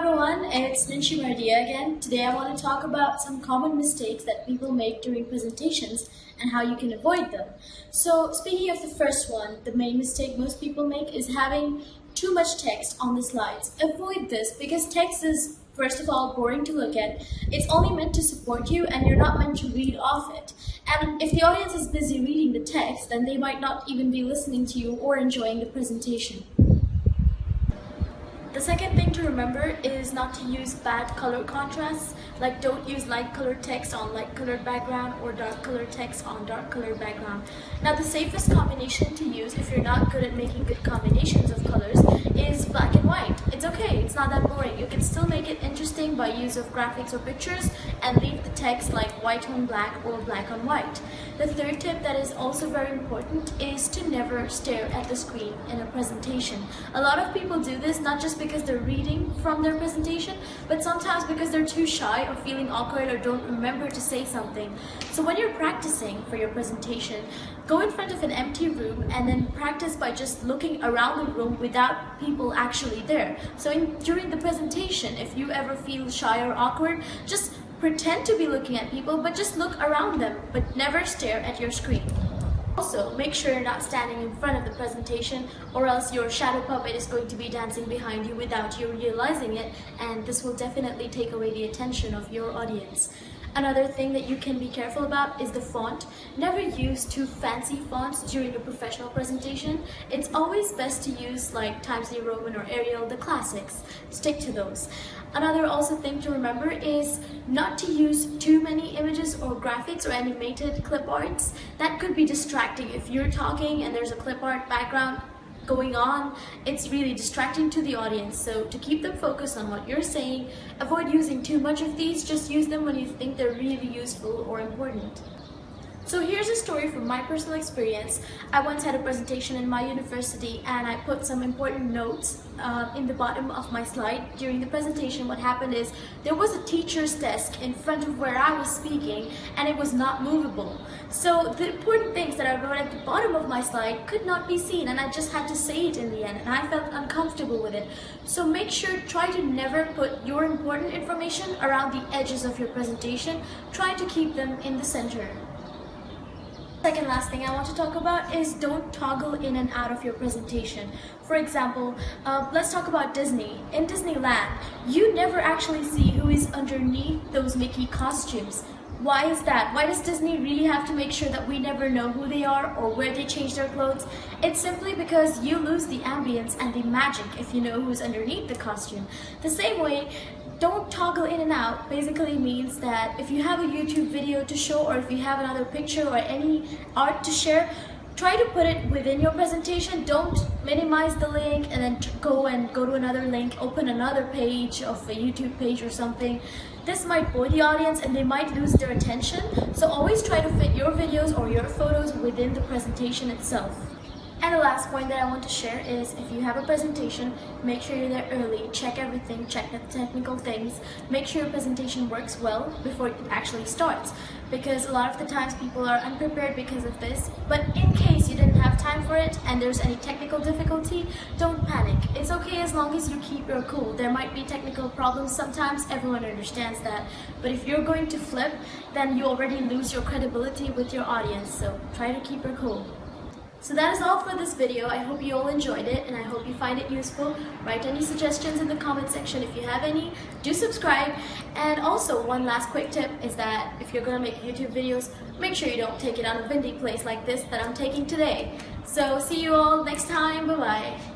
everyone, it's Ninshi Mardia again. Today I want to talk about some common mistakes that people make during presentations and how you can avoid them. So speaking of the first one, the main mistake most people make is having too much text on the slides. Avoid this because text is, first of all, boring to look at. It's only meant to support you and you're not meant to read off it. And if the audience is busy reading the text, then they might not even be listening to you or enjoying the presentation. The second thing to remember is not to use bad color contrasts, like don't use light colored text on light colored background or dark colored text on dark colored background. Now the safest combination to use if you're not good at making good combinations of colors is black and white. It's okay, it's not that boring. You can still make it interesting by use of graphics or pictures and leave the text like white on black or black on white. The third tip that is also very important is to never stare at the screen in a presentation. A lot of people do this not just because they're reading from their presentation, but sometimes because they're too shy or feeling awkward or don't remember to say something. So when you're practicing for your presentation, go in front of an empty room and then practice by just looking around the room without people actually there. So during the presentation, if you ever feel shy or awkward, just pretend to be looking at people, but just look around them, but never stare at your screen. Also, make sure you're not standing in front of the presentation or else your shadow puppet is going to be dancing behind you without you realizing it, and this will definitely take away the attention of your audience. Another thing that you can be careful about is the font. Never use too fancy fonts during a professional presentation. It's always best to use like Times New Roman or Arial, the classics. Stick to those. Another also thing to remember is not to use too many images or graphics or animated clip arts. That could be distracting. If you're talking and there's a clip art background going on, it's really distracting to the audience. So to keep them focused on what you're saying, avoid using too much of these. Just use them when you think they're really useful or important. So here's a story from my personal experience. I once had a presentation in my university and I put some important notes in the bottom of my slide. During the presentation, what happened is there was a teacher's desk in front of where I was speaking and it was not movable. So the important things that I wrote at the bottom of my slide could not be seen and I just had to say it in the end and I felt uncomfortable with it. So make sure, try to never put your important information around the edges of your presentation. Try to keep them in the center. Second last thing I want to talk about is don't toggle in and out of your presentation. For example, let's talk about Disney. In Disneyland, you never actually see who is underneath those Mickey costumes. Why is that? Why does Disney really have to make sure that we never know who they are or where they change their clothes? It's simply because you lose the ambience and the magic if you know who's underneath the costume. The same way, don't toggle in and out basically means that if you have a YouTube video to show or if you have another picture or any art to share, try to put it within your presentation. Don't minimize the link and then go to another link, open another page of a YouTube page or something. This might bore the audience and they might lose their attention. So always try to fit your videos or your photos within the presentation itself. And the last point that I want to share is if you have a presentation, make sure you're there early, check everything, check the technical things, make sure your presentation works well before it actually starts. Because a lot of the times people are unprepared because of this, but in case you didn't have time for it and there's any technical difficulty, don't panic. It's okay as long as you keep your cool. There might be technical problems sometimes, everyone understands that. But if you're going to flip, then you already lose your credibility with your audience, so try to keep your cool. So that is all for this video. I hope you all enjoyed it and I hope you find it useful. Write any suggestions in the comment section if you have any. Do subscribe. And also one last quick tip is that if you're going to make YouTube videos, make sure you don't take it on a windy place like this that I'm taking today. So see you all next time. Bye bye.